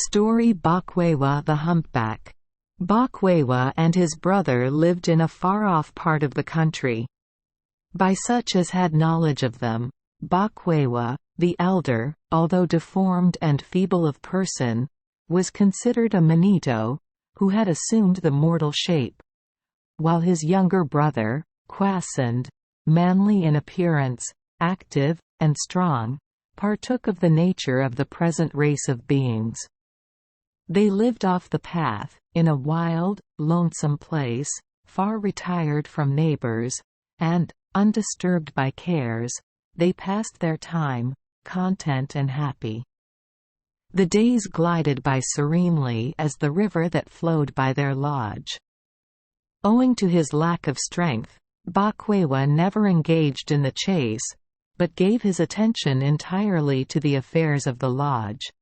Story Bokwewa the Humpback. Bokwewa and his brother lived in a far-off part of the country. By such as had knowledge of them, Bokwewa, the elder, although deformed and feeble of person, was considered a manito, who had assumed the mortal shape, while his younger brother, Kwasand, manly in appearance, active, and strong, partook of the nature of the present race of beings. They lived off the path, in a wild, lonesome place, far retired from neighbors, and, undisturbed by cares, they passed their time, content and happy. The days glided by serenely as the river that flowed by their lodge. Owing to his lack of strength, Bokwewa never engaged in the chase, but gave his attention entirely to the affairs of the lodge.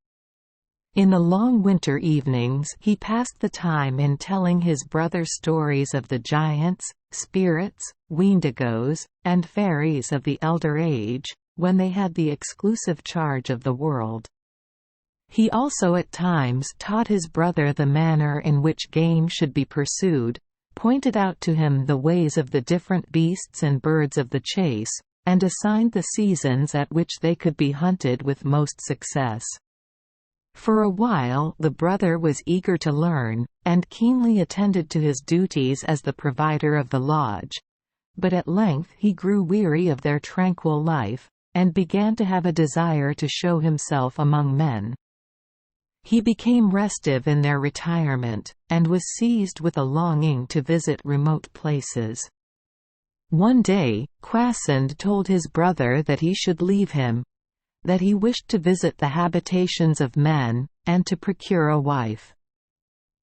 In the long winter evenings he passed the time in telling his brother stories of the giants, spirits, wendigos, and fairies of the elder age, when they had the exclusive charge of the world. He also at times taught his brother the manner in which game should be pursued, pointed out to him the ways of the different beasts and birds of the chase, and assigned the seasons at which they could be hunted with most success. For a while the brother was eager to learn, and keenly attended to his duties as the provider of the lodge, but at length he grew weary of their tranquil life, and began to have a desire to show himself among men. He became restive in their retirement, and was seized with a longing to visit remote places. One day, Kwasand told his brother that he should leave him, that he wished to visit the habitations of men, and to procure a wife.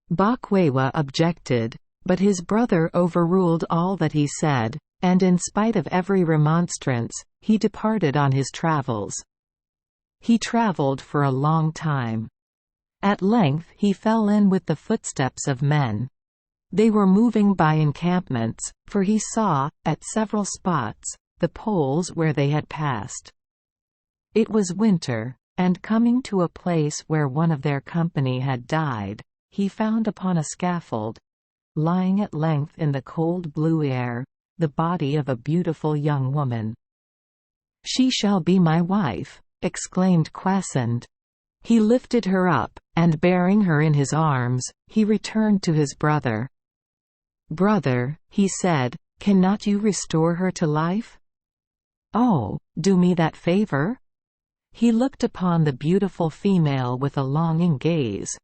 Bokwewa objected, but his brother overruled all that he said, and in spite of every remonstrance, he departed on his travels. He traveled for a long time. At length he fell in with the footsteps of men. They were moving by encampments, for he saw, at several spots, the poles where they had passed. It was winter, and coming to a place where one of their company had died, he found upon a scaffold, lying at length in the cold blue air, the body of a beautiful young woman. "She shall be my wife," exclaimed Kwasand. He lifted her up, and bearing her in his arms, he returned to his brother. "Brother," he said, "cannot you restore her to life?" "Oh, do me that favor?" He looked upon the beautiful female with a longing gaze,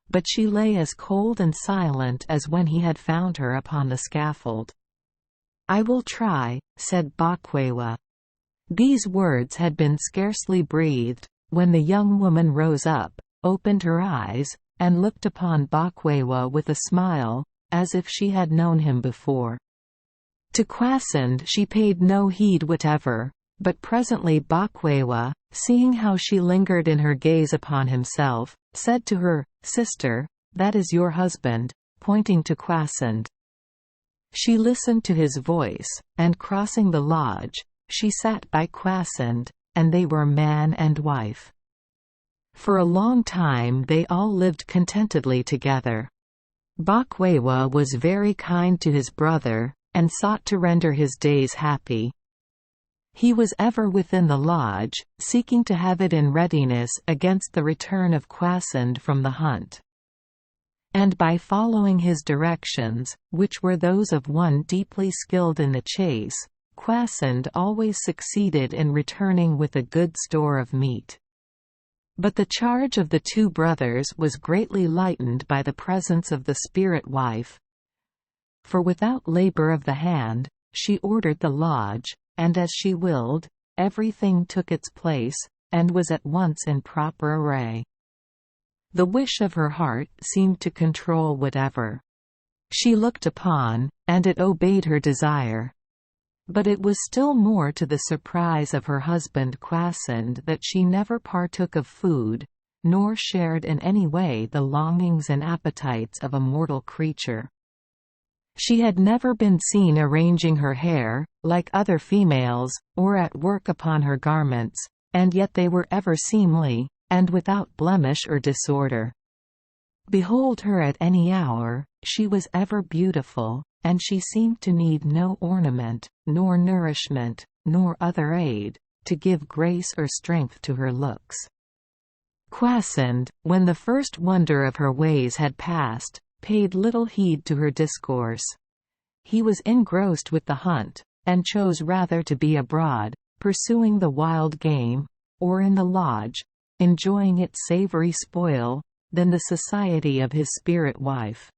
but she lay as cold and silent as when he had found her upon the scaffold. "I will try," said Bokwewa. These words had been scarcely breathed, when the young woman rose up, opened her eyes, and looked upon Bokwewa with a smile, as if she had known him before. To Kwasand she paid no heed whatever, but presently Bokwewa, seeing how she lingered in her gaze upon himself, said to her, "Sister, that is your husband," pointing to Kwasand. She listened to his voice, and crossing the lodge, she sat by Kwasand, and they were man and wife. For a long time they all lived contentedly together. Bokwewa was very kind to his brother, and sought to render his days happy. He was ever within the lodge, seeking to have it in readiness against the return of Kwasand from the hunt. And by following his directions, which were those of one deeply skilled in the chase, Kwasand always succeeded in returning with a good store of meat. But the charge of the two brothers was greatly lightened by the presence of the spirit wife, for without labor of the hand, she ordered the lodge, and as she willed, everything took its place, and was at once in proper array. The wish of her heart seemed to control whatever she looked upon, and it obeyed her desire. But it was still more to the surprise of her husband Kwasand that she never partook of food, nor shared in any way the longings and appetites of a mortal creature. She had never been seen arranging her hair, like other females, or at work upon her garments, and yet they were ever seemly, and without blemish or disorder. Behold her at any hour, she was ever beautiful, and she seemed to need no ornament, nor nourishment, nor other aid, to give grace or strength to her looks. Kwasind, when the first wonder of her ways had passed, paid little heed to her discourse. He was engrossed with the hunt, and chose rather to be abroad, pursuing the wild game, or in the lodge, enjoying its savory spoil, than the society of his spirit wife.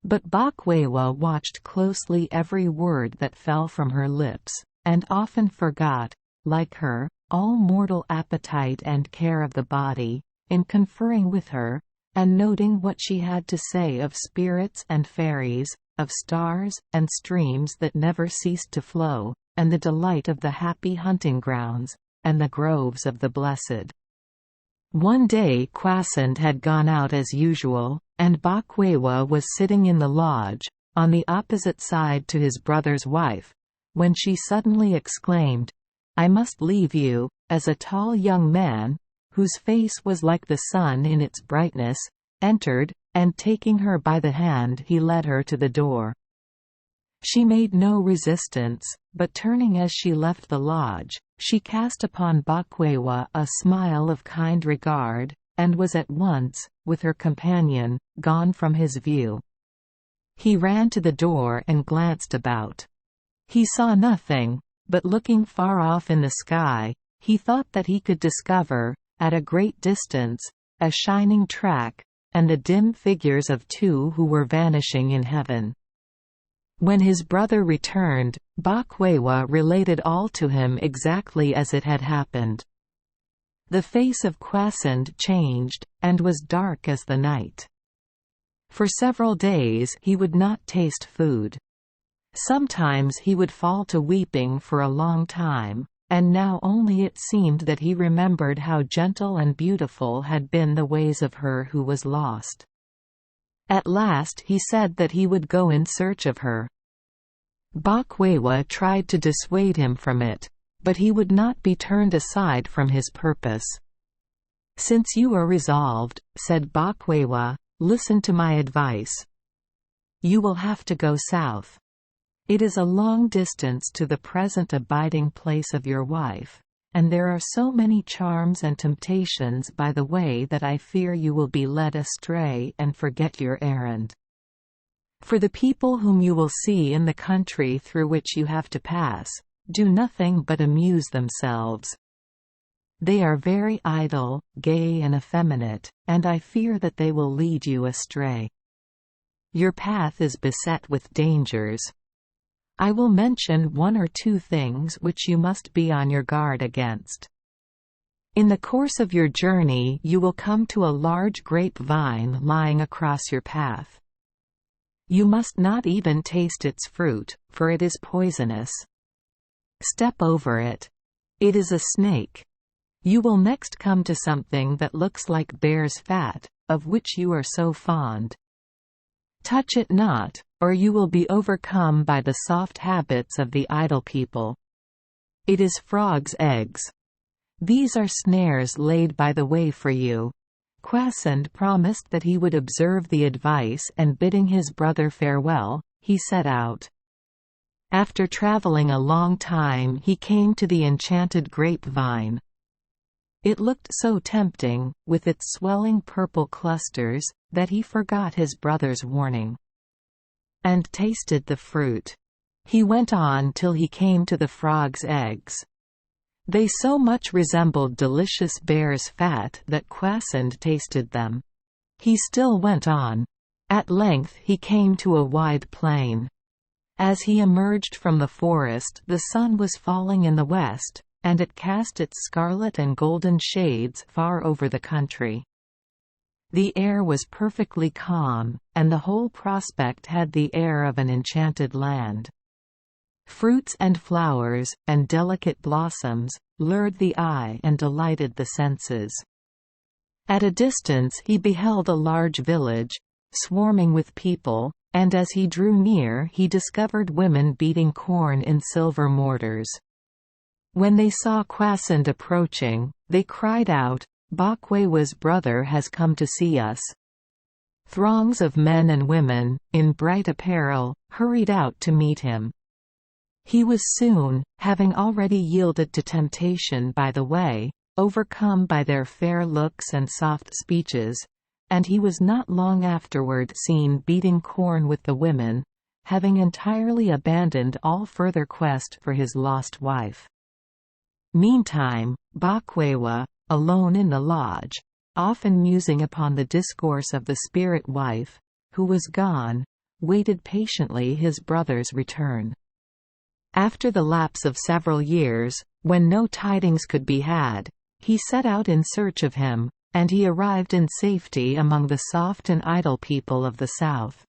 But Bokwewa watched closely every word that fell from her lips, and often forgot, like her, all mortal appetite and care of the body, in conferring with her, and noting what she had to say of spirits and fairies, of stars, and streams that never ceased to flow, and the delight of the happy hunting grounds, and the groves of the blessed. One day Kwasind had gone out as usual, and Bokwewa was sitting in the lodge, on the opposite side to his brother's wife, when she suddenly exclaimed, "I must leave you," as a tall young man, whose face was like the sun in its brightness, entered, and taking her by the hand he led her to the door. She made no resistance, but turning as she left the lodge, she cast upon Bokwewa a smile of kind regard, and was at once, with her companion, gone from his view. He ran to the door and glanced about. He saw nothing, but looking far off in the sky, he thought that he could discover, at a great distance, a shining track, and the dim figures of two who were vanishing in heaven. When his brother returned, Bokwewa related all to him exactly as it had happened. The face of Kwasind changed, and was dark as the night. For several days he would not taste food. Sometimes he would fall to weeping for a long time, and now only it seemed that he remembered how gentle and beautiful had been the ways of her who was lost. At last he said that he would go in search of her. Bokwewa tried to dissuade him from it, but he would not be turned aside from his purpose. "Since you are resolved," said Bokwewa, "listen to my advice. You will have to go south. It is a long distance to the present abiding place of your wife, and there are so many charms and temptations by the way that I fear you will be led astray and forget your errand. For the people whom you will see in the country through which you have to pass, do nothing but amuse themselves. They are very idle, gay and effeminate, and I fear that they will lead you astray. Your path is beset with dangers. I will mention one or two things which you must be on your guard against. In the course of your journey you will come to a large grapevine lying across your path. You must not even taste its fruit, for it is poisonous. Step over it. It is a snake. You will next come to something that looks like bear's fat, of which you are so fond. Touch it not, or you will be overcome by the soft habits of the idle people. It is frog's eggs. These are snares laid by the way for you." Kwasind promised that he would observe the advice, and bidding his brother farewell, he set out. After traveling a long time he came to the enchanted grapevine. It looked so tempting, with its swelling purple clusters, that he forgot his brother's warning, and tasted the fruit. He went on till he came to the frog's eggs. They so much resembled delicious bear's fat that Kwasind tasted them. He still went on. At length he came to a wide plain. As he emerged from the forest the sun was falling in the west, and it cast its scarlet and golden shades far over the country. The air was perfectly calm, and the whole prospect had the air of an enchanted land. Fruits and flowers, and delicate blossoms, lured the eye and delighted the senses. At a distance he beheld a large village, swarming with people, and as he drew near he discovered women beating corn in silver mortars. When they saw Kwasind approaching, they cried out, "Bokwewa's brother has come to see us." Throngs of men and women, in bright apparel, hurried out to meet him. He was soon, having already yielded to temptation by the way, overcome by their fair looks and soft speeches, and he was not long afterward seen beating corn with the women, having entirely abandoned all further quest for his lost wife. Meantime, Bokwewa, alone in the lodge, often musing upon the discourse of the spirit wife, who was gone, waited patiently his brother's return. After the lapse of several years, when no tidings could be had, he set out in search of him, and he arrived in safety among the soft and idle people of the south.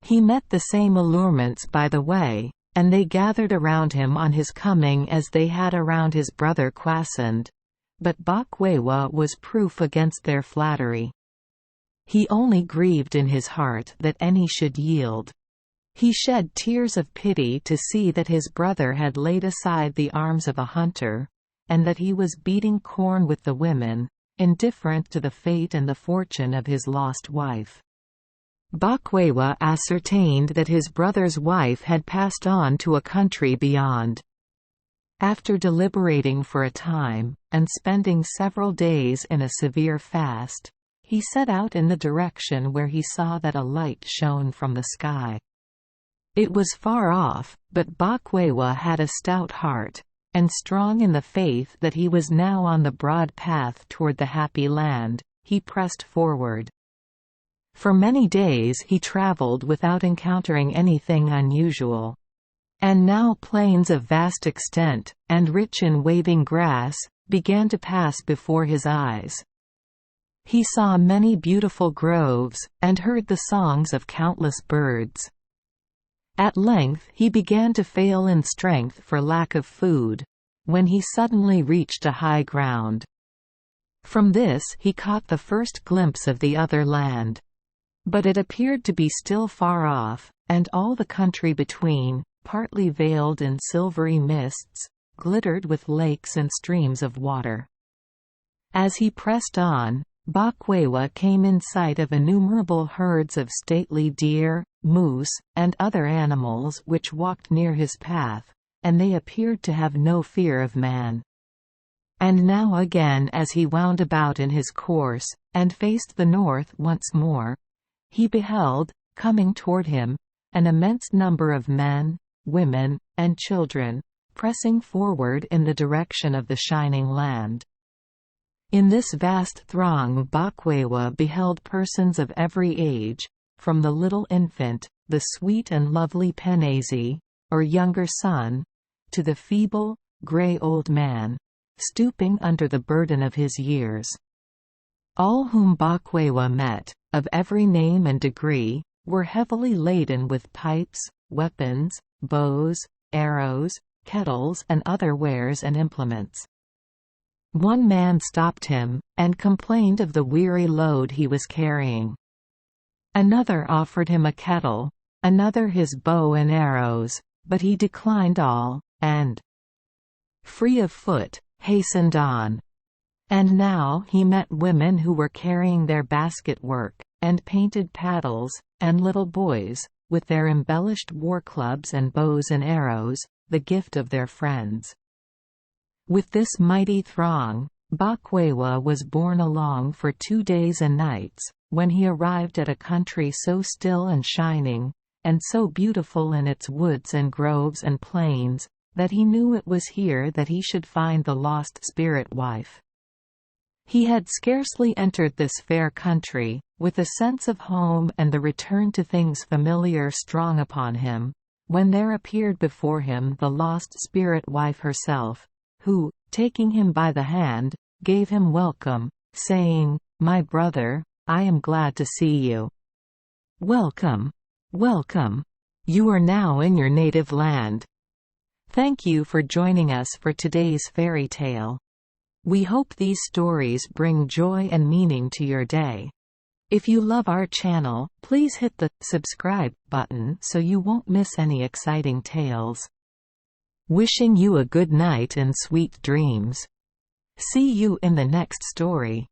He met the same allurements by the way, and they gathered around him on his coming as they had around his brother Kwasind, but Bokwewa was proof against their flattery. He only grieved in his heart that any should yield. He shed tears of pity to see that his brother had laid aside the arms of a hunter, and that he was beating corn with the women, indifferent to the fate and the fortune of his lost wife. Bokwewa ascertained that his brother's wife had passed on to a country beyond. After deliberating for a time, and spending several days in a severe fast, he set out in the direction where he saw that a light shone from the sky. It was far off, but Bokwewa had a stout heart, and strong in the faith that he was now on the broad path toward the happy land, he pressed forward. For many days he traveled without encountering anything unusual. And now plains of vast extent, and rich in waving grass, began to pass before his eyes. He saw many beautiful groves, and heard the songs of countless birds. At length he began to fail in strength for lack of food, when he suddenly reached a high ground. From this he caught the first glimpse of the other land. But it appeared to be still far off, and all the country between, partly veiled in silvery mists, glittered with lakes and streams of water. As he pressed on, Bokwewa came in sight of innumerable herds of stately deer, moose, and other animals which walked near his path, and they appeared to have no fear of man. And now again as he wound about in his course, and faced the north once more, he beheld, coming toward him, an immense number of men, women, and children, pressing forward in the direction of the shining land. In this vast throng Bokwewa beheld persons of every age, from the little infant, the sweet and lovely Penezi, or younger son, to the feeble, grey old man, stooping under the burden of his years. All whom Bokwewa met, of every name and degree, were heavily laden with pipes, weapons, bows, arrows, kettles and other wares and implements. One man stopped him, and complained of the weary load he was carrying. Another offered him a kettle, another his bow and arrows, but he declined all, and, free of foot, hastened on. And now he met women who were carrying their basket work, and painted paddles, and little boys, with their embellished war clubs and bows and arrows, the gift of their friends. With this mighty throng, Bokwewa was borne along for 2 days and nights, when he arrived at a country so still and shining, and so beautiful in its woods and groves and plains, that he knew it was here that he should find the lost spirit wife. He had scarcely entered this fair country, with a sense of home and the return to things familiar strong upon him, when there appeared before him the lost spirit wife herself, who, taking him by the hand, gave him welcome, saying, "My brother, I am glad to see you. Welcome, welcome. You are now in your native land. Thank you for joining us for today's fairy tale. We hope these stories bring joy and meaning to your day. If you love our channel, please hit the subscribe button so you won't miss any exciting tales. Wishing you a good night and sweet dreams. See you in the next story.